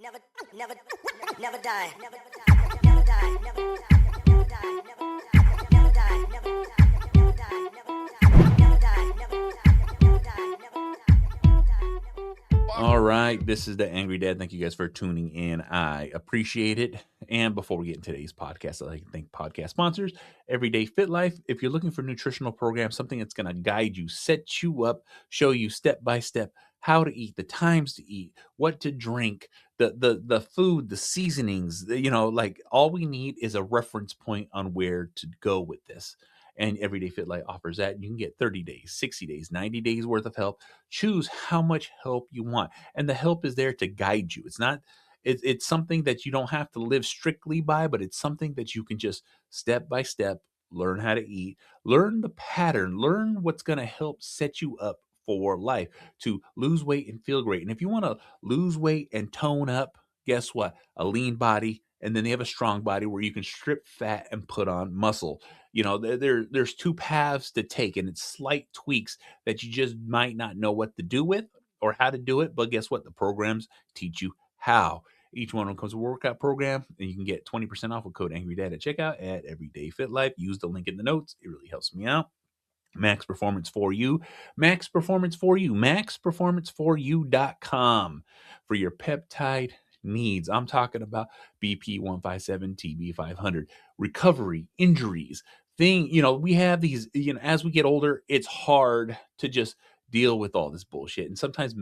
Never, never, never die. Never die. Never die. Never die. Never die. Never die. Never die. Never die. Never die. Never die. All right, this is the Angry Dad. Thank you guys for tuning in. I appreciate it. And before we get into today's podcast, I'd like to thank podcast sponsors, Everyday Fit Life. If you're looking for a nutritional program, something that's going to guide you, set you up, show you step by step how to eat, the times to eat, what to drink, the food, the seasonings, like all we need is a reference point on where to go with this. And Everyday Fit Life offers that. You can get 30 days, 60 days, 90 days worth of help. Choose how much help you want. And the help is there to guide you. It's something that you don't have to live strictly by, but it's something that you can just step by step learn how to eat, learn the pattern, learn what's going to help set you up for life to lose weight and feel great. And if you want to lose weight and tone up, guess what? A lean body, and then they have a strong body where you can strip fat and put on muscle. There's two paths to take, and it's slight tweaks that you just might not know what to do with or how to do it. But guess what? The programs teach you how. Each one of them comes with a workout program, and you can get 20% off with code AngryDad at checkout at Everyday Fit Life. Use the link in the notes. It really helps me out. Max Performance for You. Max Performance for You. MaxPerformanceForYou.com for your peptide needs. I'm talking about BP 157, TB 500, recovery, injuries, we have these, as we get older, it's hard to just deal with all this bullshit. And sometimes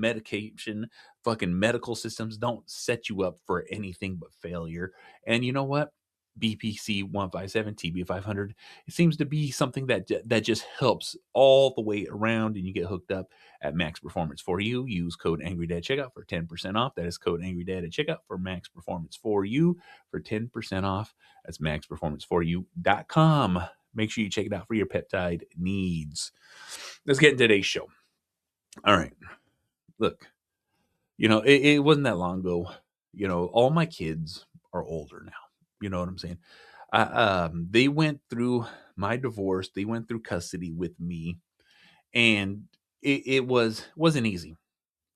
fucking medical systems don't set you up for anything but failure. And you know what? BPC 157, TB 500, it seems to be something that just helps all the way around, and you get hooked up at Max Performance for You. Use code AngryDad checkout for 10% off. That is code AngryDad at checkout for Max Performance for You for 10% off. That's MaxPerformanceForYou.com. Make sure you check it out for your peptide needs. Let's get into today's show. All right. Look, it wasn't that long ago. All my kids are older now. You know what I'm saying? They went through my divorce. They went through custody with me, and it wasn't easy.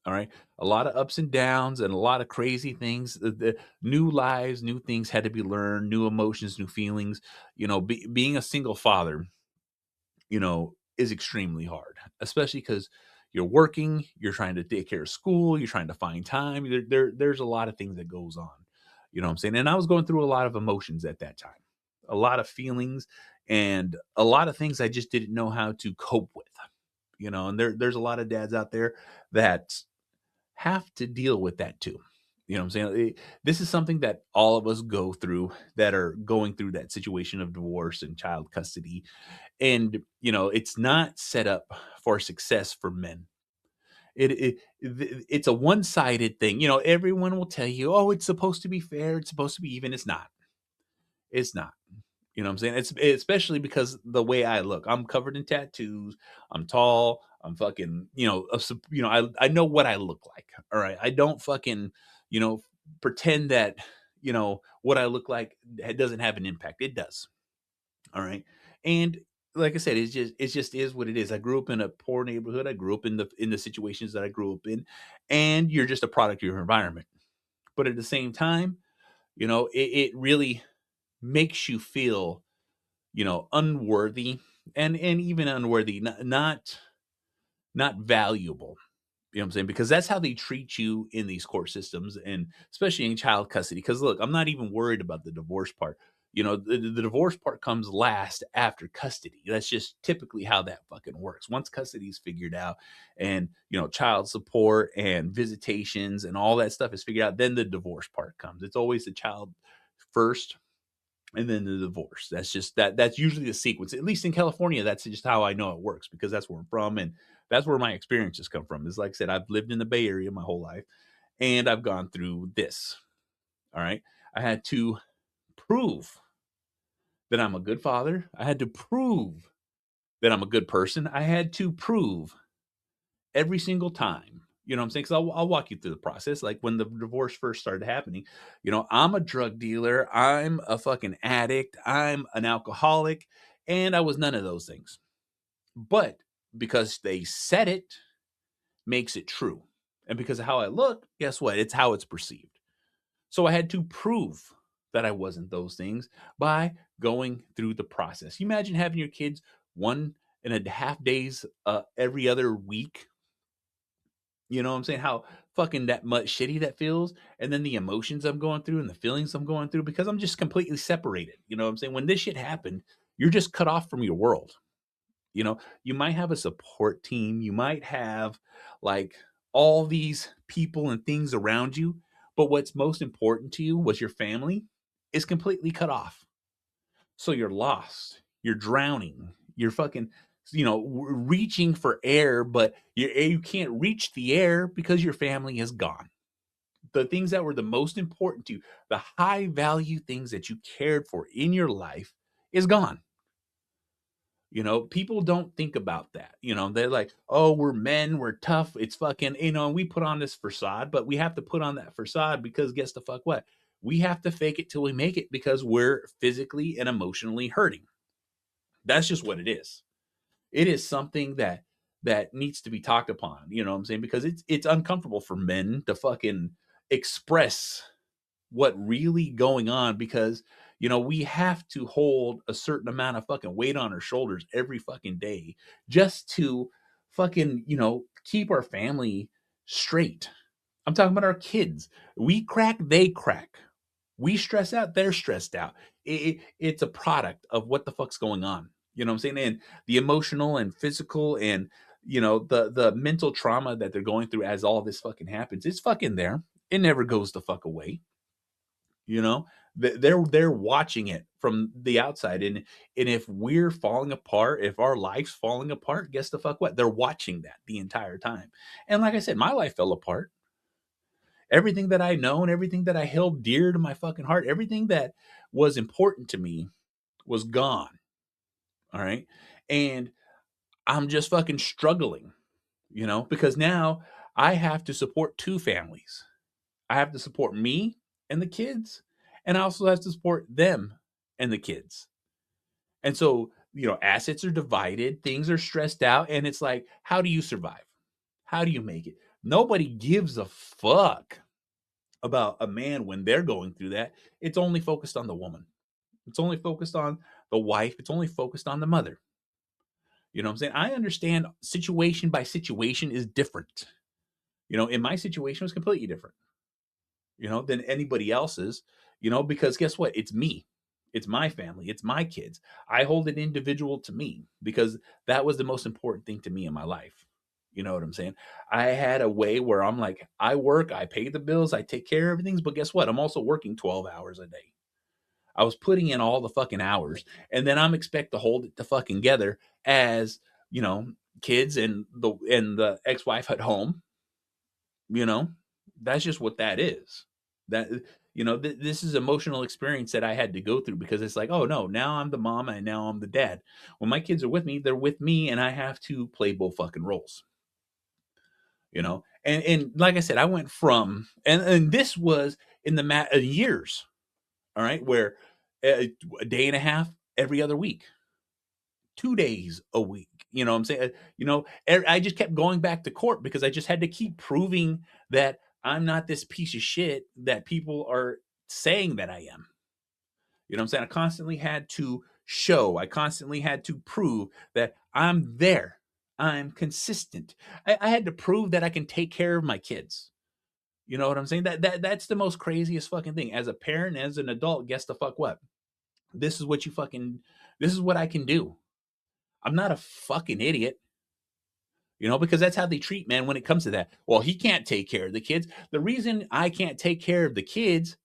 All right, a lot of ups and downs and a lot of crazy things. The new lives, new things had to be learned, new emotions, new feelings. Being a single father, is extremely hard, especially because you're working, you're trying to take care of school, you're trying to find time. There's a lot of things that goes on. You know what I'm saying? And I was going through a lot of emotions at that time, a lot of feelings, and a lot of things I just didn't know how to cope with. And there's a lot of dads out there that have to deal with that too. You know what I'm saying? This is something that all of us go through that are going through that situation of divorce and child custody. And, it's not set up for success for men. It's a one-sided thing. Everyone will tell you, oh, it's supposed to be fair. It's supposed to be even. It's not. It's not. You know what I'm saying? It's especially because the way I look. I'm covered in tattoos. I'm tall. I'm fucking, I know what I look like. All right. I don't fucking, pretend that, what I look like doesn't have an impact. It does. All right. And like I said, it just is what it is. I grew up in a poor neighborhood. I grew up in the situations that I grew up in, and you're just a product of your environment. But at the same time, it really makes you feel, unworthy and even unworthy, not valuable. You know what I'm saying? Because that's how they treat you in these court systems, and especially in child custody. Because look, I'm not even worried about the divorce part. The divorce part comes last after custody. That's just typically how that fucking works. Once custody is figured out, and child support and visitations and all that stuff is figured out, then the divorce part comes. It's always the child first, and then the divorce. That's usually the sequence. At least in California, that's just how I know it works, because that's where I'm from, and that's where my experiences come from. Is like I said, I've lived in the Bay Area my whole life, and I've gone through this. All right. I had to prove that I'm a good father. I had to prove that I'm a good person. I had to prove every single time. You know what I'm saying? Because I'll walk you through the process. Like when the divorce first started happening, I'm a drug dealer. I'm a fucking addict. I'm an alcoholic. And I was none of those things. But because they said it, makes it true. And because of how I look, guess what? It's how it's perceived. So I had to prove that I wasn't those things by going through the process. You imagine having your kids 1.5 days every other week. You know what I'm saying? How fucking that much shitty that feels, and then the emotions I'm going through and the feelings I'm going through because I'm just completely separated. You know what I'm saying? When this shit happened, you're just cut off from your world. You know, you might have a support team, you might have like all these people and things around you, but what's most important to you was your family is completely cut off. So you're lost, you're drowning, you're fucking, reaching for air, but you can't reach the air because your family is gone. The things that were the most important to you, the high value things that you cared for in your life is gone. People don't think about that. They're like, oh, we're men, we're tough. It's fucking, and we put on this facade, but we have to put on that facade because guess the fuck what? We have to fake it till we make it because we're physically and emotionally hurting. That's just what it is. It is something that needs to be talked upon, you know what I'm saying? Because it's uncomfortable for men to fucking express what really going on because we have to hold a certain amount of fucking weight on our shoulders every fucking day just to fucking keep our family straight. I'm talking about our kids. We crack, they crack. We stress out, they're stressed out. It's a product of what the fuck's going on. You know what I'm saying? And the emotional and physical and the mental trauma that they're going through as all this fucking happens, it's fucking there. It never goes the fuck away. You know, they're watching it from the outside, and if we're falling apart, if our life's falling apart, guess the fuck what? They're watching that the entire time. And like I said, my life fell apart. Everything that I know and everything that I held dear to my fucking heart, everything that was important to me was gone. All right. And I'm just fucking struggling, because now I have to support two families. I have to support me and the kids, and I also have to support them and the kids. And so, assets are divided, things are stressed out, and it's like, how do you survive? How do you make it? Nobody gives a fuck about a man when they're going through that. It's only focused on the woman. It's only focused on the wife. It's only focused on the mother. You know what I'm saying? I understand situation by situation is different. In my situation, it was completely different, than anybody else's, because guess what? It's me. It's my family. It's my kids. I hold it individual to me because that was the most important thing to me in my life. You know what I'm saying? I had a way where I'm like, I work, I pay the bills, I take care of everything, but guess what? I'm also working 12 hours a day. I was putting in all the fucking hours, and then I'm expect to hold it to fucking together as, kids and the ex-wife at home, you know? That's just what that is. That this is emotional experience that I had to go through because it's like, oh no, now I'm the mom and now I'm the dad. When my kids are with me, they're with me, and I have to play both fucking roles. And like I said, I went from and this was in the years, all right, where a day and a half every other week, 2 days a week. You know what I'm saying? I just kept going back to court because I just had to keep proving that I'm not this piece of shit that people are saying that I am. You know what I'm saying? I constantly had to show, I constantly had to prove that I'm there. I'm consistent. I had to prove that I can take care of my kids. You know what I'm saying? That's the most craziest fucking thing. As a parent, as an adult, guess the fuck what? This is what you fucking this is what I can do. I'm not a fucking idiot, because that's how they treat men when it comes to that. Well, he can't take care of the kids. The reason I can't take care of the kids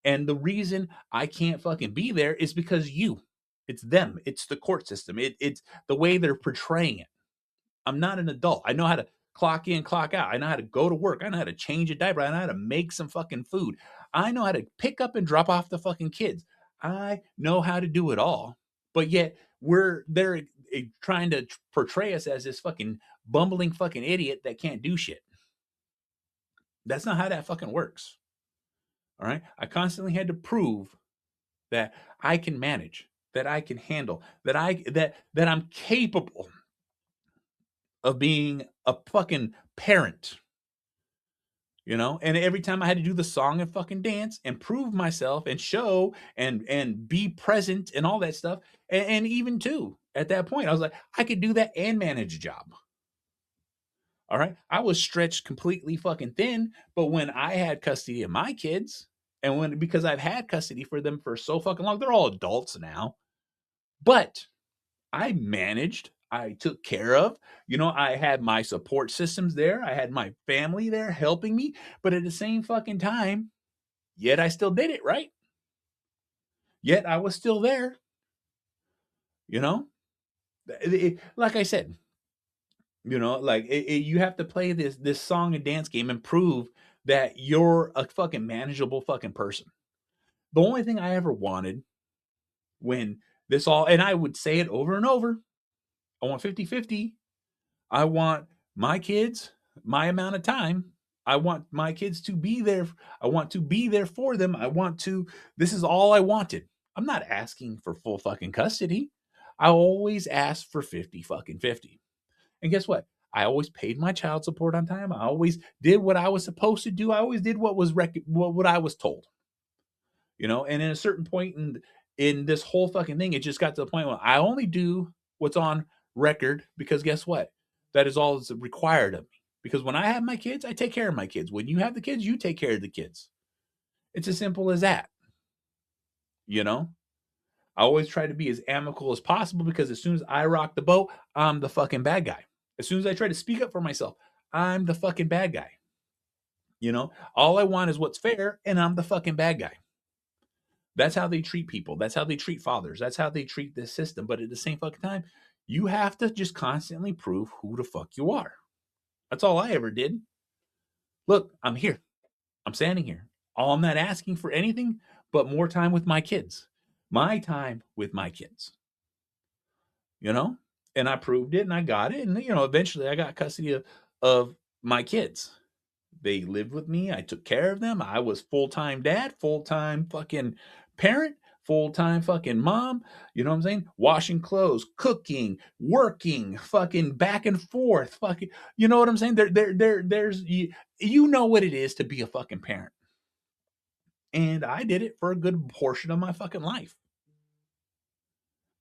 and the reason I can't fucking be there is because you. It's them. It's the court system. It's the way they're portraying it. I'm not an adult. I know how to clock in, clock out. I know how to go to work. I know how to change a diaper. I know how to make some fucking food. I know how to pick up and drop off the fucking kids. I know how to do it all. But yet they're trying to portray us as this fucking bumbling fucking idiot that can't do shit. That's not how that fucking works. All right? I constantly had to prove that I can manage, that I can handle, that I'm capable of being a fucking parent. you know. And every time I had to do the song and fucking dance and prove myself and show and be present and all that stuff, and even too at that point, I was like, I could do that and manage a job. All right, I was stretched completely fucking thin, but when I had custody of my kids, and when because I've had custody for them for so fucking long, they're all adults now, but I managed, I took care of, you know, I had my support systems there, I had my family there helping me, but at the same fucking time, yet I still did it, right? Yet I was still there, you know? Like I said, you know, like you have to play this song and dance game and prove that you're a fucking manageable fucking person. The only thing I ever wanted when this all, and I would say it over and over, I want 50-50. I want my kids, my amount of time. I want my kids to be there. I want to be there for them. This is all I wanted. I'm not asking for full fucking custody. I always asked for 50 fucking 50. And guess what? I always paid my child support on time. I always did what I was supposed to do. I always did what was what I was told. You know, and in a certain point in this whole fucking thing, it just got to the point where I only do what's on record because guess what? That is all that's required of me. Because when I have my kids, I take care of my kids. When you have the kids, you take care of the kids. It's as simple as that. You know? I always try to be as amicable as possible because as soon as I rock the boat, I'm the fucking bad guy. As soon as I try to speak up for myself, I'm the fucking bad guy. You know, all I want is what's fair, and I'm the fucking bad guy. That's how they treat people. That's how they treat fathers. That's how they treat this system. But at the same fucking time, you have to just constantly prove who the fuck you are. That's all I ever did. Look, I'm here. I'm standing here. I'm not asking for anything but more time with my kids. My time with my kids. You know? And I proved it and I got it. And, you know, eventually I got custody of my kids. They lived with me. I took care of them. I was full-time dad, full-time fucking parent, full-time fucking mom. You know what I'm saying? Washing clothes, cooking, working, fucking back and forth, fucking. You know what I'm saying? There's you know what it is to be a fucking parent. And I did it for a good portion of my fucking life.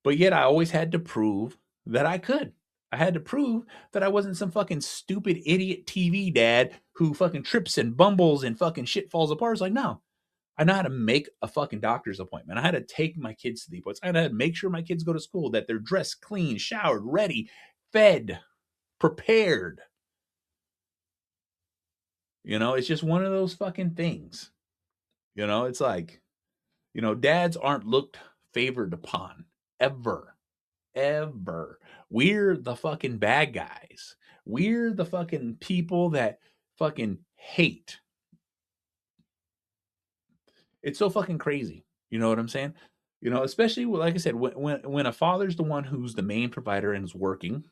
But yet I always had to prove that I could. I had to prove that I wasn't some fucking stupid idiot TV dad who fucking trips and bumbles and fucking shit falls apart. It's like, no, I know how to make a fucking doctor's appointment. I had to take my kids to the appointments. I had to make sure my kids go to school, that they're dressed, clean, showered, ready, fed, prepared. You know, it's just one of those fucking things. You know, it's like, you know, dads aren't looked favored upon ever. Ever. We're the fucking bad guys. We're the fucking people that fucking hate. It's so fucking crazy. You know what I'm saying? You know, especially like I said, when a father's the one who's the main provider and is working,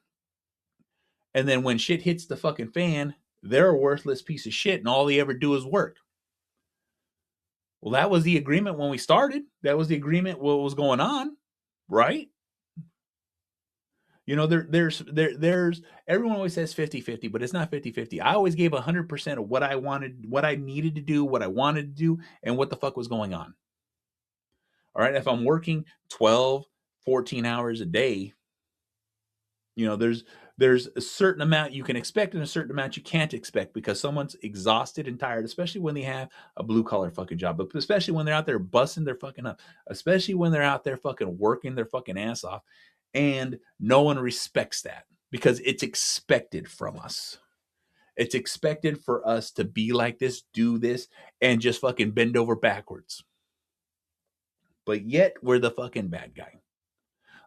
and then when shit hits the fucking fan, they're a worthless piece of shit, and all they ever do is work. Well, that was the agreement when we started. That was the agreement what was going on, right? You know, there's everyone always says 50-50, but it's not 50-50. I always gave 100% of what I wanted, what I needed to do, what I wanted to do, and what the fuck was going on. All right. If I'm working 12, 14 hours a day, you know, there's a certain amount you can expect and a certain amount you can't expect because someone's exhausted and tired, especially when they have a blue collar fucking job, but especially when they're out there busting their fucking up, especially when they're out there fucking working their fucking ass off. And no one respects that because it's expected from us. It's expected for us to be like this, do this, and just fucking bend over backwards. But yet we're the fucking bad guy.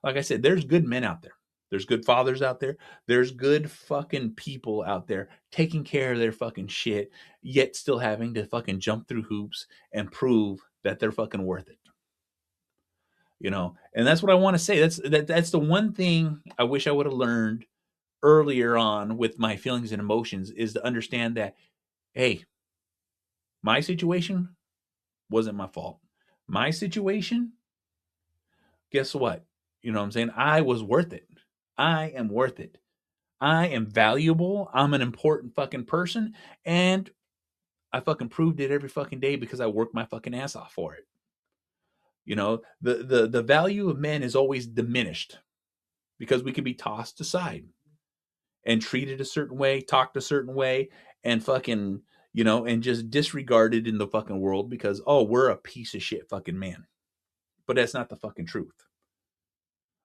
Like I said, there's good men out there. There's good fathers out there. There's good fucking people out there taking care of their fucking shit, yet still having to fucking jump through hoops and prove that they're fucking worth it. You know, and that's what I want to say. That's the one thing I wish I would have learned earlier on with my feelings and emotions is to understand that, hey, my situation wasn't my fault. My situation, guess what? You know what I'm saying? I was worth it. I am worth it. I am valuable. I'm an important fucking person. And I fucking proved it every fucking day because I worked my fucking ass off for it. You know, the value of men is always diminished because we can be tossed aside and treated a certain way, talked a certain way, and fucking, and just disregarded in the fucking world because, oh, we're a piece of shit fucking man. But that's not the fucking truth.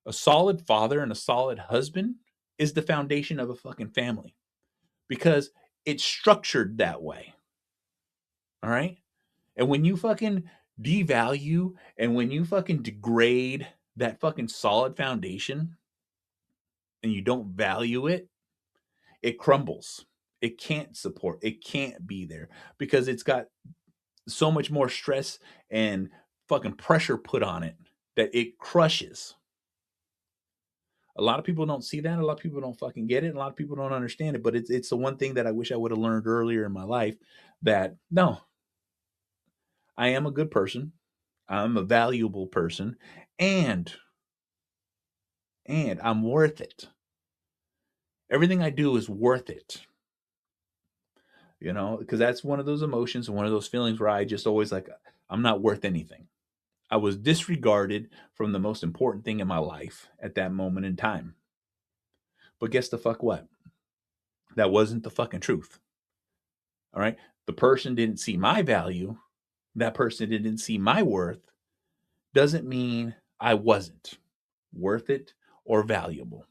A solid father and a solid husband is the foundation of a fucking family because it's structured that way. All right. And when you fucking devalue and when you fucking degrade that fucking solid foundation and you don't value it, it crumbles. It can't support, it can't be there because it's got so much more stress and fucking pressure put on it that it crushes. A lot of people don't see that. A lot of people don't fucking get it. A lot of people don't understand it. But it's the one thing that I wish I would have learned earlier in my life that no, I am a good person. I'm a valuable person. And I'm worth it. Everything I do is worth it. Because that's one of those emotions and one of those feelings where I just always like, I'm not worth anything. I was disregarded from the most important thing in my life at that moment in time. But guess the fuck what? That wasn't the fucking truth. All right. The person didn't see my value. That person didn't see my worth. Doesn't mean I wasn't worth it or valuable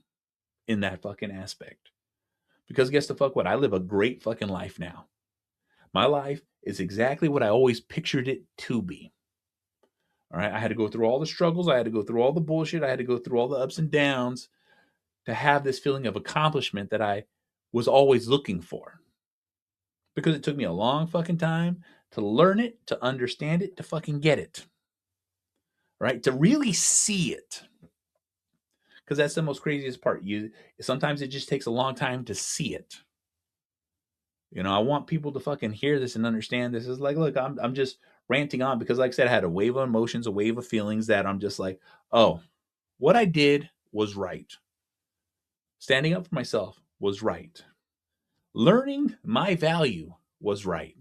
in that fucking aspect. Because guess the fuck what? I live a great fucking life now. My life is exactly what I always pictured it to be. All right. I had to go through all the struggles. I had to go through all the bullshit. I had to go through all the ups and downs to have this feeling of accomplishment that I was always looking for. Because it took me a long fucking time to learn it, to understand it, to fucking get it. Right? To really see it. Because that's the most craziest part. Sometimes it just takes a long time to see it. I want people to fucking hear this and understand this. Is like, look, I'm just ranting on because, like I said, I had a wave of emotions, a wave of feelings that I'm just like, oh, what I did was right. Standing up for myself was right. Learning my value was right.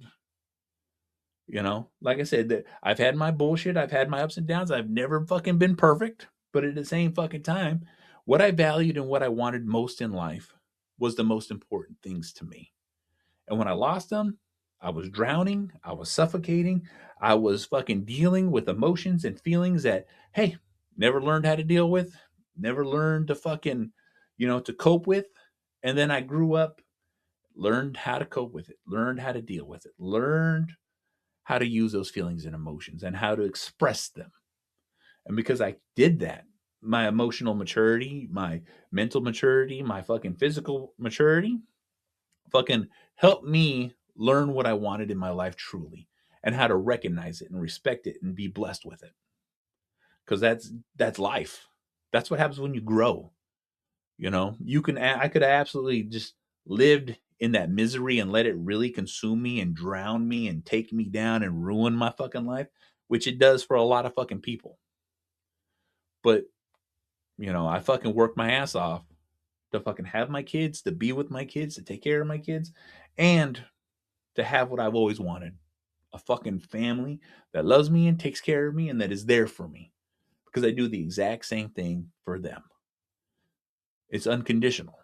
Like I said, that I've had my bullshit, I've had my ups and downs. I've never fucking been perfect, but at the same fucking time, what I valued and what I wanted most in life was the most important things to me. And when I lost them, I was drowning, I was suffocating, I was fucking dealing with emotions and feelings that, hey, never learned how to deal with, never learned to fucking, to cope with. And then I grew up, learned how to cope with it, learned how to deal with it, learned how to use those feelings and emotions and how to express them. And because I did that, my emotional maturity, my mental maturity, my fucking physical maturity fucking helped me learn what I wanted in my life truly and how to recognize it and respect it and be blessed with it. Because that's life. That's what happens when you grow. I could have absolutely just lived in that misery and let it really consume me and drown me and take me down and ruin my fucking life, which it does for a lot of fucking people. But, I fucking work my ass off to fucking have my kids, to be with my kids, to take care of my kids, and to have what I've always wanted. A fucking family that loves me and takes care of me and that is there for me. Because I do the exact same thing for them. It's unconditional.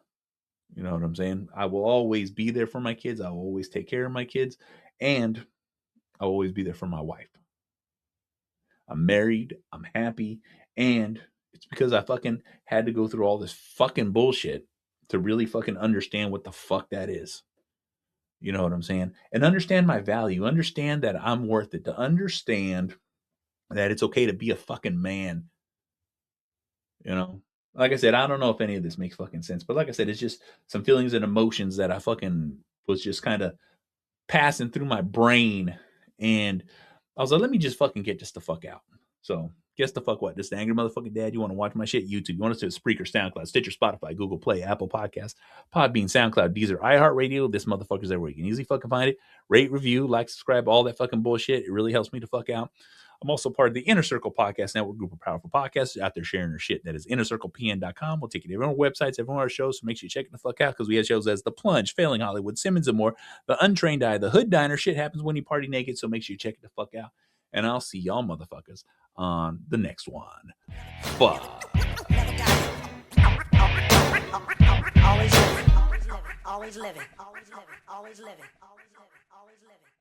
You know what I'm saying? I will always be there for my kids. I will always take care of my kids. And I'll always be there for my wife. I'm married. I'm happy. And it's because I fucking had to go through all this fucking bullshit to really fucking understand what the fuck that is. You know what I'm saying? And understand my value. Understand that I'm worth it. To understand that it's okay to be a fucking man. Like I said, I don't know if any of this makes fucking sense, but like I said, it's just some feelings and emotions that I fucking was just kind of passing through my brain. And I was like, let me just fucking get this the fuck out. So guess the fuck what? This is the Angry Motherfucking Dad. You want to watch my shit? YouTube. You want us to Spreaker, SoundCloud, Stitcher, Spotify, Google Play, Apple Podcasts, Podbean, SoundCloud, Deezer, iHeartRadio. This motherfucker's everywhere. You can easily fucking find it. Rate, review, like, subscribe, all that fucking bullshit. It really helps me to fuck out. I'm also part of the Inner Circle Podcast Network, group of powerful podcasts out there sharing their shit. That is innercirclepn.com. We'll take it to every websites, every one of our shows, so make sure you check it the fuck out, because we have shows as The Plunge, Failing Hollywood, Simmons and More, The Untrained Eye, The Hood Diner, Shit Happens When You Party Naked, so make sure you check it the fuck out. And I'll see y'all motherfuckers on the next one. Fuck. Always living, always living, always living, always living, always living, always living.